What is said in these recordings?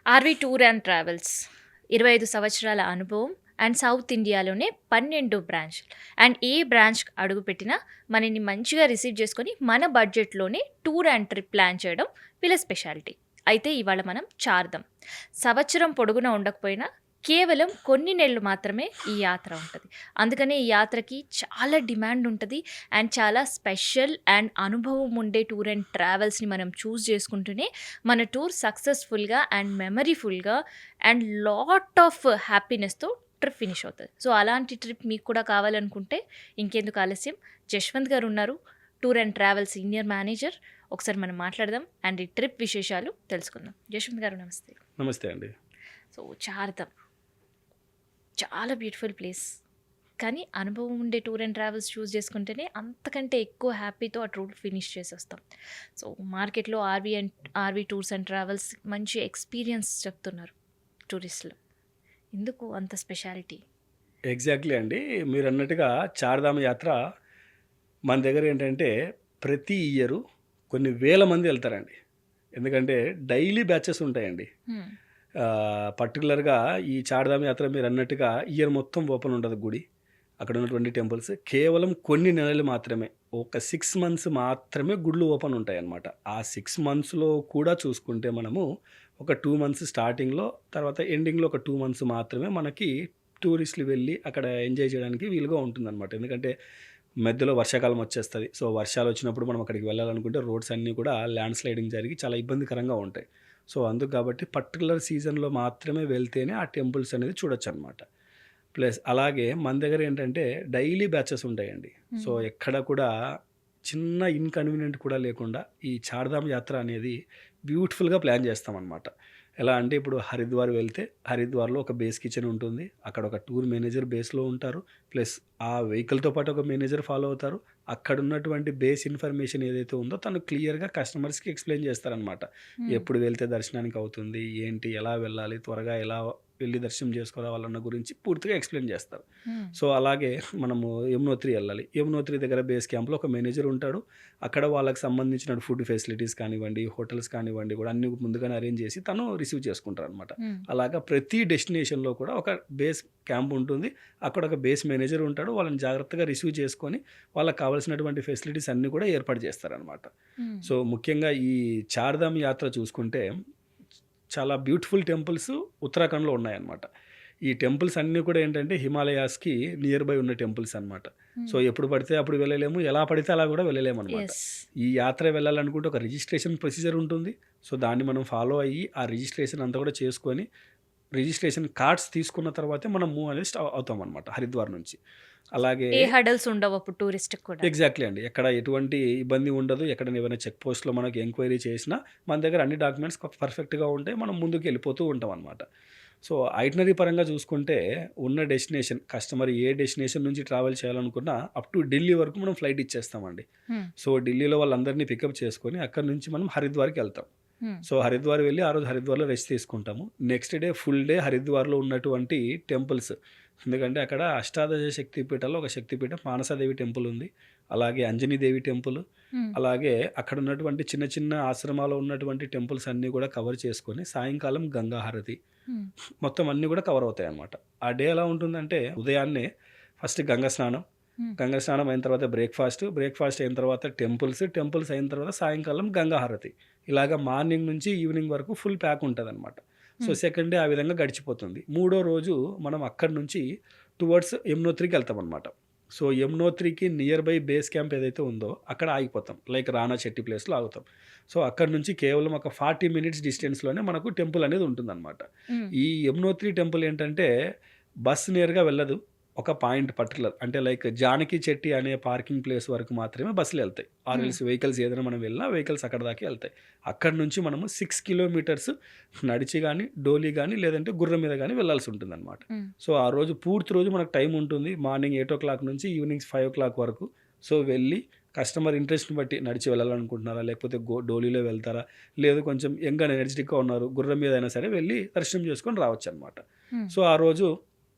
RV tour and travels 25 సంవత్సరాల అనుభవం and south ఇండియాలోనే 12 బ్రాంచ్‌లు. అండ్ ఏ బ్రాంచ్ అడుగుపెట్టినా మనల్ని మంచిగా రిసీవ్ చేసుకొని మన బడ్జెట్‌లోనే టూర్ అండ్ ట్రిప్ ప్లాన్ చేయడం వీళ్ళ స్పెషాలిటీ. అయితే ఇవాళ మనం చార్ధామ్. సంవత్సరం పొడుగునా ఉండకపోయినా కేవలం కొన్ని నెలలు మాత్రమే ఈ యాత్ర ఉంటది. అందుకనే ఈ యాత్రకి చాలా డిమాండ్ ఉంటది. అండ్ చాలా స్పెషల్ అండ్ అనుభవం ఉండే టూర్ అండ్ ట్రావెల్స్‌ని మనం చూజ్ చేసుకుంటూనే మన టూర్ సక్సెస్‌ఫుల్‌గా అండ్ మెమరీఫుల్‌గా అండ్ లాట్ ఆఫ్ హ్యాపీనెస్‌తో ట్రిప్ ఫినిష్ అవుతది. సో, అలాంటి ట్రిప్ మీకు కూడా కావాలనుకుంటే ఇంకెందుకు ఆలస్యం, జశ్వంత్ గారు ఉన్నారు. Tour and travel senior manager. ఒకసారి మనం మాట్లాడదాం అండ్ ఈ ట్రిప్ విశేషాలు తెలుసుకుందాం. జశ్వంత్ గారు నమస్తే. నమస్తే అండి. సో, చార్ధామ్ చాలా బ్యూటిఫుల్ ప్లేస్. కానీ అనుభవం ఉండే టూర్ అండ్ ట్రావెల్స్ చూస్ చేసుకుంటేనే అంతకంటే ఎక్కువ హ్యాపీతో ఆ టూర్ ఫినిష్ చేసేస్తాం. సో, మార్కెట్‌లో ఆర్‌వి టూర్స్ అండ్ ట్రావెల్స్ మంచి ఎక్స్‌పీరియన్స్ చెప్తున్నారు టూరిస్టులు. ఎందుకు అంత స్పెషాలిటీ? ఎగ్జాక్ట్‌లీ అండి. మీరన్నట్టుగా చార్ధామ్ యాత్ర మన దగ్గర ఏంటంటే ప్రతి ఇయరు కొన్ని వేల మంది ఎళ్తారండి. ఎందుకంటే డైలీ బ్యాచెస్ ఉంటాయండి. హ్మ్. పర్టిక్యులర్‌గా ఈ చార్ధామ్ యాత్ర మీరన్నట్టుగా ఇయర్ మొత్తం ఓపెన్ ఉండదు గుడి. అక్కడ ఉన్నటువంటి టెంపుల్స్. కేవలం కొన్ని నెలలు మాత్రమే. ఒక 6 మంత్స్ మాత్రమే గుడులు ఓపెన్ ఉంటాయన్నమాట. ఆ 6 మంత్స్‌లో కూడా చూసుకుంటే మనము ఒక 2 మంత్స్ స్టార్టింగ్‌లో, తర్వాత ఎండింగ్‌లో ఒక 2 మంత్స్ మాత్రమే మనకి టూరిస్టులు వెళ్ళి అక్కడ ఎంజాయ్ చేయడానికి వీలుగా ఉంటుందన్నమాట. ఎందుకంటే మధ్యలో వర్షాకాలం వచ్చేస్తది. సో, వర్షాలొచ్చినప్పుడు మనం అక్కడికి వెళ్ళాలనుకుంటే రోడ్స్ అన్నీ కూడా ల్యాండ్ స్లైడింగ్ జరిగి చాలా ఇబ్బందికరంగా ఉంటాయి. సో, అందుకు కాబట్టి పర్టిక్యులర్ సీజన్‌లో మాత్రమే వెళ్తేనే ఆ టెంపుల్స్ అనేది చూడొచ్చనమాట. ప్లస్ అలాగే మన దగ్గర ఏంటంటే డైలీ బ్యాచెస్ ఉంటాయండి. సో, హ్మ్. ఎక్కడ కూడా చిన్న ఇన్‌కన్వీనియంట్ కూడా లేకుండా ఈ చార్ధామ్ యాత్ర అనేది బ్యూటిఫుల్‌గా ప్లాన్ చేస్తామనమాట. ఎలా అంటే ఇప్పుడు హరిద్వార్ వెళ్తే హరిద్వార్‌లో ఒక బేస్ కిచెన్ ఉంటుంది. అక్కడ ఒక టూర్ మేనేజర్ బేస్‌లో ఉంటారు. ప్లస్ ఆ వెహికల్‌తో పాటు ఒక మేనేజర్ ఫాలో అవుతారు. అక్కడున్నటువంటి బేస్ ఇన్ఫర్మేషన్ ఏదైతే ఉందో తను క్లియర్‌గా కస్టమర్స్‌కి ఎక్స్‌ప్లెయిన్ చేస్తారనమాట. హ్మ్. ఎప్పుడు వెళ్తే దర్శనానికి అవుతుంది? ఏంటి? ఎలా వెళ్ళాలి? త్వరగా ఎలా వెళ్లి దర్శనం చేసుకురావాలన్న గురించి పూర్తిగా ఎక్స్‌ప్లెయిన్ చేస్తారు. హ్మ్. సో, అలాగే మనము యమునోత్రి ఎళ్ళాలి. యమునోత్రి దగ్గర బేస్ క్యాంప్‌లో ఒక మేనేజర్ ఉంటాడు. అక్కడ వాళ్ళకి సంబంధించిన ఫుడ్ ఫెసిలిటీస్ కానివ్వండి, హోటల్స్ కానివ్వండి కూడా అన్నీ ముందుగానే అరేంజ్ చేసి తను రిసీవ్ చేసుకుంటారనమాట. హ్మ్. అలాగా ప్రతి డెస్టినేషన్‌లో కూడా ఒక బేస్ క్యాంప్ ఉంటుంది. అక్కడ ఒక బేస్ మేనేజర్ ఉంటాడు. వాళ్ళని జాగ్రత్తగా రిసీవ్ చేసుకొని వాళ్ళకి కావాల్సినటువంటి ఫెసిలిటీస్ అన్నీ కూడా ఏర్పాటు చేస్తారనమాట. హ్మ్. సో, ముఖ్యంగా ఈ చార్ధామ్ యాత్ర చూసుకుంటే చాలా బ్యూటిఫుల్ టెంపుల్స్ ఉత్తరాఖండ్‌లో ఉన్నాయన్నమాట. ఈ టెంపుల్స్ అన్నీ కూడా ఏంటంటే హిమాలయాస్‌కి నియర్ బై ఉన్న టెంపుల్స్ అన్నమాట. సో, హ్మ్. ఎప్పుడు పడితే అప్పుడు వెళ్ళలేము. ఎలా పడితే అలా కూడా వెళ్ళలేమన్నమాట. యెస్. ఈ యాత్ర వెళ్ళాలనుకుంటే ఒక రిజిస్ట్రేషన్ ప్రొసీజర్ ఉంటుంది. సో, దాన్ని మనం ఫాలో అయ్యి ఆ రిజిస్ట్రేషన్ అంతా కూడా చేసుకొని, రిజిస్ట్రేషన్ కార్డ్స్ తీసుకున్న తర్వాతే మనం మూవ్ అనేది అవుతామన్నమాట హరిద్వార్ నుంచి. అలాగే ఏ హర్డల్స్ ఉండవు అప్పుడు టూరిస్ట్‌కి కూడా. ఎగ్జాక్ట్‌లీ అండి. ఎక్కడ ఎటువంటి ఇబ్బంది ఉండదు. ఎక్కడైనా ఏమైనా చెక్ పోస్ట్‌లో మనకి ఎంక్వైరీ చేసినా, మన దగ్గర అన్ని డాక్యుమెంట్స్ పర్ఫెక్ట్‌గా ఉంటాయి. మనం ముందుకెళ్ళిపోతూ ఉంటామనమాట. సో, ఐటినరీ పరంగా చూసుకుంటే ఉన్న డెస్టినేషన్ కస్టమర్ ఏ డెస్టినేషన్ నుంచి ట్రావెల్ చేయాలనుకున్నా అప్ టు ఢిల్లీ వరకు మనం ఫ్లైట్ ఇచ్చేస్తామండి. హ్మ్. సో, ఢిల్లీలో వాళ్ళందరినీ పికప్ చేసుకొని అక్కడి నుంచి మనం హరిద్వార్‌కెళ్తాం. హ్మ్. సో, హరిద్వార్ వెళ్ళి ఆ రోజు హరిద్వార్‌లో రెస్ట్ తీసుకుంటాము. నెక్స్ట్ డే ఫుల్ డే హరిద్వార్‌లో ఉన్నటువంటి టెంపుల్స్ ఎందుకంటే అక్కడ అష్టాదశ శక్తి పీఠాల్లో ఒక శక్తిపీఠం మానసాదేవి టెంపుల్ ఉంది. అలాగే అంజనీదేవి టెంపుల్, హ్మ్. అలాగే అక్కడ ఉన్నటువంటి చిన్న చిన్న ఆశ్రమాల్లో ఉన్నటువంటి టెంపుల్స్ అన్నీ కూడా కవర్ చేసుకొని సాయంకాలం గంగా హారతి హ్మ్. మొత్తం అన్నీ కూడా కవర్ అవుతాయన్నమాట. ఆ డే ఎలా ఉంటుందంటే ఉదయాన్నే ఫస్ట్ గంగా స్నానం, హ్మ్. గంగా స్నానం అయిన తర్వాత బ్రేక్‌ఫాస్ట్ అయిన తర్వాత టెంపుల్స్ అయిన తర్వాత సాయంకాలం గంగా హారతి. ఇలాగ మార్నింగ్ నుంచి ఈవినింగ్ వరకు ఫుల్ ప్యాక్ ఉంటదనమాట. So, hmm. సెకండ్ డే ఆ విధంగా గడిచిపోతుంది. మూడో రోజు మనం అక్కడి నుంచి టువర్డ్స్ యమునోత్రికెళ్తామనమాట. సో, యమునోత్రికి నియర్ బై బేస్ క్యాంప్ ఏదైతే ఉందో అక్కడ ఆగిపోతాం. లైక్ రానా చెట్టి ప్లేస్‌లో ఆగుతాం. సో, అక్కడి నుంచి కేవలం ఒక 40 మినిట్స్ డిస్టెన్స్‌లోనే మనకు టెంపుల్ అనేది ఉంటుందనమాట. హ్మ్. ఈ యమునోత్రి టెంపుల్ ఏంటంటే బస్ నేరుగా వెళ్ళదు. ఒక పాయింట్ పర్టిక్యులర్ అంటే లైక్ జానకి చెట్టి అనే పార్కింగ్ ప్లేస్ వరకు మాత్రమే బస్సులెళ్తాయి. ఆర్ హ్మ్. ఎల్స్ వెహికల్స్ ఏదైనా మనం వెళ్ళినా వెహికల్స్ అక్కడి దాకే ఎళ్తాయి. అక్కడి నుంచి మనము 6 కిలోమీటర్స్ నడిచి గాని, డోలీ గాని లేదంటే గుర్రం మీద గాని వెళ్ళాల్సుంటుందనమాట. హ్మ్. సో, ఆ రోజు పూర్తి రోజు మనకు టైం ఉంటుంది. మార్నింగ్ 8:00 నుంచి ఈవినింగ్ 5:00 వరకు. సో, వెళ్ళి కస్టమర్ ఇంట్రెస్ట్‌ని బట్టి నడిచి వెళ్ళాలనుకుంటున్నారా? లేకపోతే డోలీలో వెళ్తారా? లేదు కొంచెం యంగ్ అండ్ ఎనర్జిటిక్‌గా ఉన్నారు. గుర్రం మీద అయినా సరే వెళ్ళి దర్శనం చేసుకొని రావచ్చనమాట. హ్మ్. సో, ఆ రోజు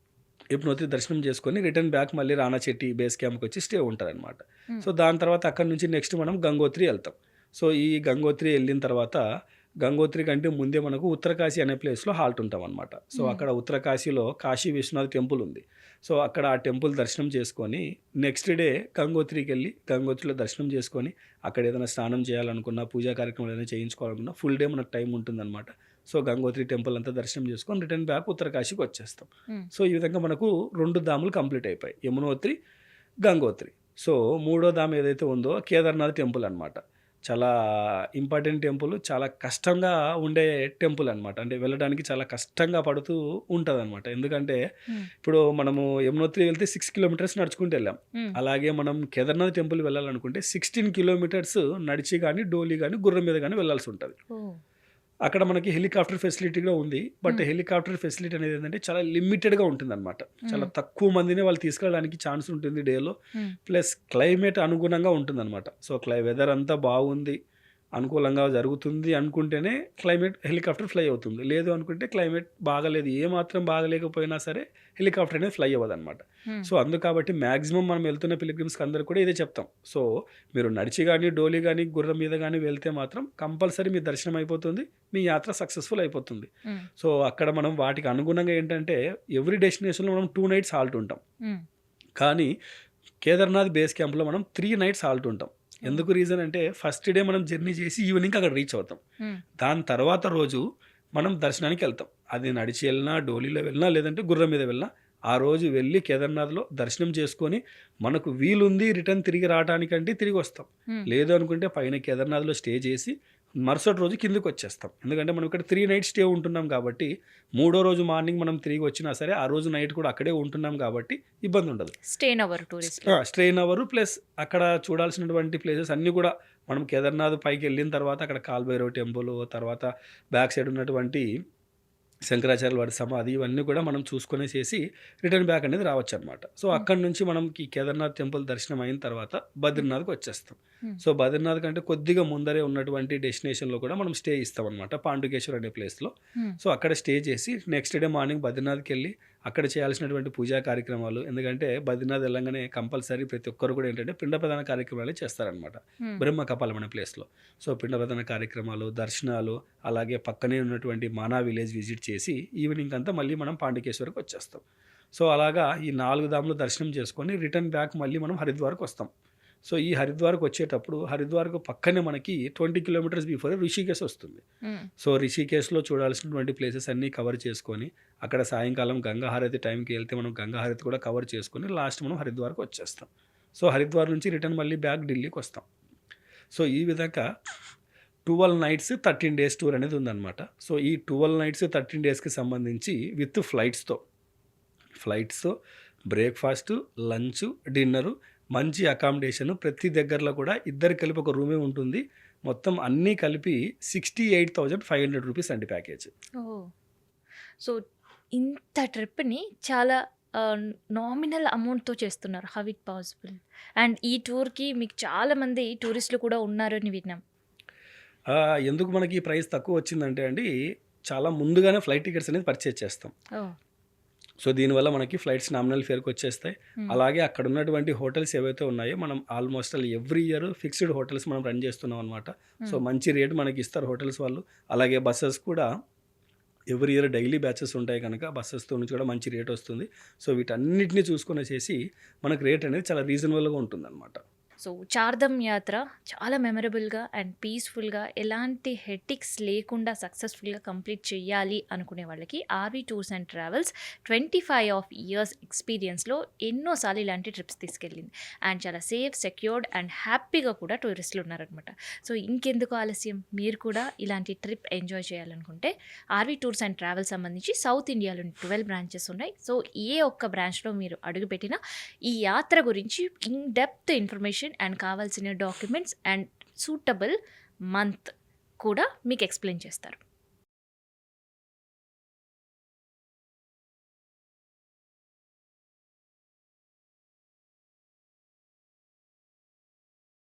యమునోత్రి దర్శనం చేసుకొని రిటర్న్ బ్యాక్ మళ్ళీ రానా చెట్టి బేస్ క్యాంప్‌కొచ్చి స్టే ఉంటదనమాట. హ్మ్. సో, దాని తర్వాత అక్కడి నుంచి నెక్స్ట్ మనం గంగోత్రి ఎళ్తాం. సో, ఈ గంగోత్రి ఎళ్ళిన తర్వాత గంగోత్రి కంటే ముందే మనకు ఉత్తరకాశీ అనే ప్లేస్లో హాల్ట్ ఉంటాం అనమాట. సో హ్మ్. అక్కడ ఉత్తరకాశీలో కాశీ విశ్వనాథ్ టెంపుల్ ఉంది. సో అక్కడ ఆ టెంపుల్ దర్శనం చేసుకొని నెక్స్ట్ డే గంగోత్రికి వెళ్ళి గంగోత్రిలో దర్శనం చేసుకొని అక్కడ ఏదైనా స్నానం చేయాలనుకున్నా పూజా కార్యక్రమాలు ఏదైనా చేయించుకోవాలనుకున్నా ఫుల్ డే మనకు టైం ఉంటుందన్నమాట. సో గంగోత్రి టెంపుల్ అంతా దర్శనం చేసుకొని రిటర్న్ బ్యాక్ ఉత్తరకాశీకి వచ్చేస్తాం. హ్మ్. సో ఈ విధంగా మనకు 2 ధాములు కంప్లీట్ అయిపోయాయి. యమునోత్రి, గంగోత్రి. సో మూడో ధామ్ ఏదైతే ఉందో కేదార్నాథ్ టెంపుల్ అనమాట. చాలా ఇంపార్టెంట్ టెంపుల్. చాలా కష్టంగా ఉండే టెంపుల్ అనమాట. అంటే వెళ్ళడానికి చాలా కష్టంగా పడుతూ ఉంటదనమాట. ఎందుకంటే హ్మ్. ఇప్పుడు మనము యమునోత్రి వెళ్తే 6 కిలోమీటర్స్ నడుచుకుంటూ వెళ్ళాం. హ్మ్. అలాగే మనం కేదార్నాథ్ టెంపుల్ వెళ్ళాలనుకుంటే 16 కిలోమీటర్స్ నడిచి గానీ, డోలీ గానీ, గుర్రం మీద గానీ వెళ్ళాల్సి ఉంటది. ఓహ్! అక్కడ మనకి హెలికాప్టర్ ఫెసిలిటీ కూడా ఉంది. బట్ హ్మ్. హెలికాప్టర్ ఫెసిలిటీ అనేది ఏంటంటే చాలా లిమిటెడ్‌గా ఉంటుందన్నమాట. చాలా హ్మ్. తక్కువ మందినే వాళ్ళు తీసుకెళ్ళడానికి ఛాన్స్ ఉంటుంది డేలో. హ్మ్. ప్లస్ క్లైమేట్ అనుగుణంగా ఉంటుందన్నమాట. సో వెదర్ అంతా బాగుంది, అనుకూలంగా జరుగుతుంది అనుకుంటేనే హెలికాప్టర్ ఫ్లై అవుతుంది. లేదు అనుకుంటే క్లైమేట్ బాగాలేదు, ఏమాత్రం బాగాలేకపోయినా సరే హెలికాప్టర్ అనేది ఫ్లై అవ్వదన్నమాట. హ్మ్. సో కాబట్టి మాక్సిమం మనం వెళ్తున్న పిలిగ్రిమ్స్‌కి అందరికి కూడా ఇదే చెప్తాం. సో మీరు నడిచి గానీ, డోలీ గానీ, గుర్రం మీద గానీ వెళ్తే మాత్రం కంపల్సరీ మీ దర్శనం అయిపోతుంది. మీ యాత్ర సక్సెస్‌ఫుల్ అయిపోతుంది. హ్మ్. సో అక్కడ మనం వాటికి అనుగుణంగా ఏంటంటే ఎవ్రీ డెస్టినేషన్‌లో మనం 2 నైట్స్ హాల్ట్ ఉంటాం. హ్మ్. కానీ కేదార్నాథ్ బేస్ క్యాంప్‌లో మనం 3 నైట్స్ హాల్ట్ ఉంటాం. ఓహ్! ఎందుకు రీజన్ అంటే ఫస్ట్ డే మనం జర్నీ చేసి ఈవినింగ్‌కి అక్కడ రీచ్ అవుతాం. హ్మ్. దాని తర్వాత రోజు మనం దర్శనానికి వెళ్తాం. అది నడిచి వెళ్ళినా, డోలీలో వెళ్ళినా, లేదంటే గుర్రం మీద వెళ్ళినా, ఆ రోజు వెళ్ళి కేదార్నాథ్‌లో దర్శనం చేసుకొని మనకు వీలుంది రిటర్న్ తిరిగి రావటానికంటే తిరిగొస్తాం. హ్మ్. లేదు అనుకుంటే పైన కేదార్నాథ్‌లో స్టే చేసి మరుసటి రోజు కిందకొచ్చేస్తాం. ఎందుకంటే మనం ఇక్కడ 3 నైట్స్ స్టే ఉంటున్నాం కాబట్టి, మూడో రోజు మార్నింగ్ మనం తిరిగి వచ్చినా సరే, ఆ రోజు నైట్ కూడా అక్కడే ఉంటున్నాం కాబట్టి ఇబ్బందుండదు. స్టేన్ అవ్వరు టూరిస్ట్‌లు. స్ట్రెయిన్ అవ్వరు. ప్లస్ అక్కడ చూడాల్సినటువంటి ప్లేసెస్ అన్నీ కూడా మనం కేదార్నాథ్ పైకెళ్ళిన తర్వాత అక్కడ కాల్భైరవ్ టెంపుల్, తర్వాత బ్యాక్ సైడ్ ఉన్నటువంటి శంకరాచార్యుల వారి సమాధి ఇవన్నీ కూడా మనం చూసుకొనేసేసి రిటర్న్ బ్యాక్ అనేది రావచ్చనమాట. సో హ్మ్. అక్కడి నుంచి మనకి కేదార్నాథ్ టెంపుల్ దర్శనం అయిన తర్వాత బద్రీనాథ్‌కి వచ్చేస్తాం. హ్మ్. సో బద్రీనాథ్ కంటే కొద్దిగా ముందరే ఉన్నటువంటి డెస్టినేషన్‌లో కూడా మనం స్టే ఇస్తామనమాట. పాండుకేశ్వర్ అనే ప్లేస్‌లో. హ్మ్. సో అక్కడ స్టే చేసి నెక్స్ట్ డే మార్నింగ్ బద్రీనాథ్‌కెళ్ళి అక్కడ చేయాల్సినటువంటి పూజా కార్యక్రమాలు, ఎందుకంటే బద్రీనాథ్ వెళ్ళంగానే కంపల్సరీ ప్రతి ఒక్కరు కూడా ఏంటంటే పిండ ప్రదాన కార్యక్రమాలే చేస్తారనమాట. హ్మ్. బ్రహ్మ కపాలం అనే ప్లేస్‌లో. సో పిండ ప్రదాన కార్యక్రమాలు, దర్శనాలు, అలాగే పక్కనే ఉన్నటువంటి మానా విలేజ్ విజిట్ చేసి ఈవినింగ్ అంతా మళ్ళీ మనం పాండుకేశ్వర్‌కి వచ్చేస్తాం. సో అలాగా ఈ 4 ధాములు దర్శనం చేసుకొని రిటర్న్ బ్యాక్ మళ్ళీ మనం హరిద్వార్‌కి వస్తాం. సో ఈ హరిద్వార్‌కి వచ్చేటప్పుడు హరిద్వార్‌కు పక్కనే మనకి 20 కిలోమీటర్స్ బిఫోర్ రిషికేశ్ వస్తుంది. హ్మ్. సో రిషికేశ్‌లో చూడాల్సినటువంటి ప్లేసెస్ అన్నీ కవర్ చేసుకొని, అక్కడ సాయంకాలం గంగా హారతి టైంకి వెళ్తే మనం గంగా హారతి కూడా కవర్ చేసుకొని లాస్ట్ మనం హరిద్వార్‌కి వచ్చేస్తాం. సో హరిద్వార్ నుంచి రిటర్న్ మళ్ళీ బ్యాక్ ఢిల్లీకి వస్తాం. సో ఈ విధంగా 12 నైట్స్ 13 డేస్ టూర్ అనేది ఉందన్నమాట. సో ఈ 12 నైట్స్ 13 డేస్‌కి సంబంధించి విత్ ఫ్లైట్స్‌తో బ్రేక్‌ఫాస్టు, లంచు, డిన్నరు, మంచి అకామిడేషను ప్రతి దగ్గరలో కూడా ఇద్దరికి కలిపి ఒక రూమే ఉంటుంది. మొత్తం అన్నీ కలిపి 68,500 రూపీస్ అండి ప్యాకేజ్. ఓహ్! సో ఇంత ట్రిప్‌ని చాలా నామినల్ అమౌంట్‌తో చేస్తున్నారు. How it possible? అండ్ ఈ టూర్‌కి మీకు చాలామంది టూరిస్టులు కూడా ఉన్నారని విన్నాం. ఎందుకు మనకి ఈ ప్రైస్ తక్కువ వచ్చిందంటే అండి, చాలా ముందుగానే ఫ్లైట్ టికెట్స్ అనేది పర్చేజ్ చేస్తాం. ఓహ్! సో దీనివల్ల మనకి ఫ్లైట్స్ నామినల్ ఫేర్‌కి వచ్చేస్తాయి. హ్మ్. అలాగే అక్కడ ఉన్నటువంటి హోటల్స్ ఏవైతే ఉన్నాయో మనం almost every year fixed hotels మనం రన్ చేస్తున్నాం అనమాట. సో హ్మ్. మంచి రేట్ మనకి ఇస్తారు హోటల్స్ వాళ్ళు. అలాగే బసెస్ కూడా ఎవ్రీ ఇయర్ డైలీ బ్యాచెస్ ఉంటాయి కనుక బసెస్‌తో నుంచి కూడా మంచి రేట్ వస్తుంది. సో వీటన్నిటిని చూసుకొనేసేసి మనకు రేట్ అనేది చాలా రీజనబుల్‌గా ఉంటుందన్నమాట. సో చార్ధామ్ యాత్ర చాలా మెమరబుల్‌గా అండ్ పీస్‌ఫుల్‌గా ఎలాంటి హెడ్‌ఏక్స్ లేకుండా సక్సెస్‌ఫుల్‌గా కంప్లీట్ చేయాలి అనుకునే వాళ్ళకి RV tours and travels 25 of years ఎక్స్‌పీరియన్స్‌లో ఎన్నో సార్లు ఇలాంటి ట్రిప్స్ తీసుకెళ్ళింది. అండ్ చాలా సేఫ్, సెక్యూర్డ్ అండ్ హ్యాపీగా కూడా టూరిస్టులు ఉన్నారనమాట. సో ఇంకెందుకు ఆలస్యం? మీరు కూడా ఇలాంటి ట్రిప్ ఎంజాయ్ చేయాలనుకుంటే ఆర్‌వి టూర్స్ అండ్ ట్రావెల్స్ సంబంధించి సౌత్ ఇండియాలోని 12 బ్రాంచెస్ ఉన్నాయి. సో ఏ ఒక్క బ్రాంచ్‌లో మీరు అడుగుపెట్టినా ఈ యాత్ర గురించి ఇన్ డెప్త్ ఇన్ఫర్మేషన్ అండ్ కావాల్సిన డాక్యుమెంట్స్ అండ్ సూటబుల్ మంత్ కూడా మీకు ఎక్స్‌ప్లెయిన్ చేస్తారు.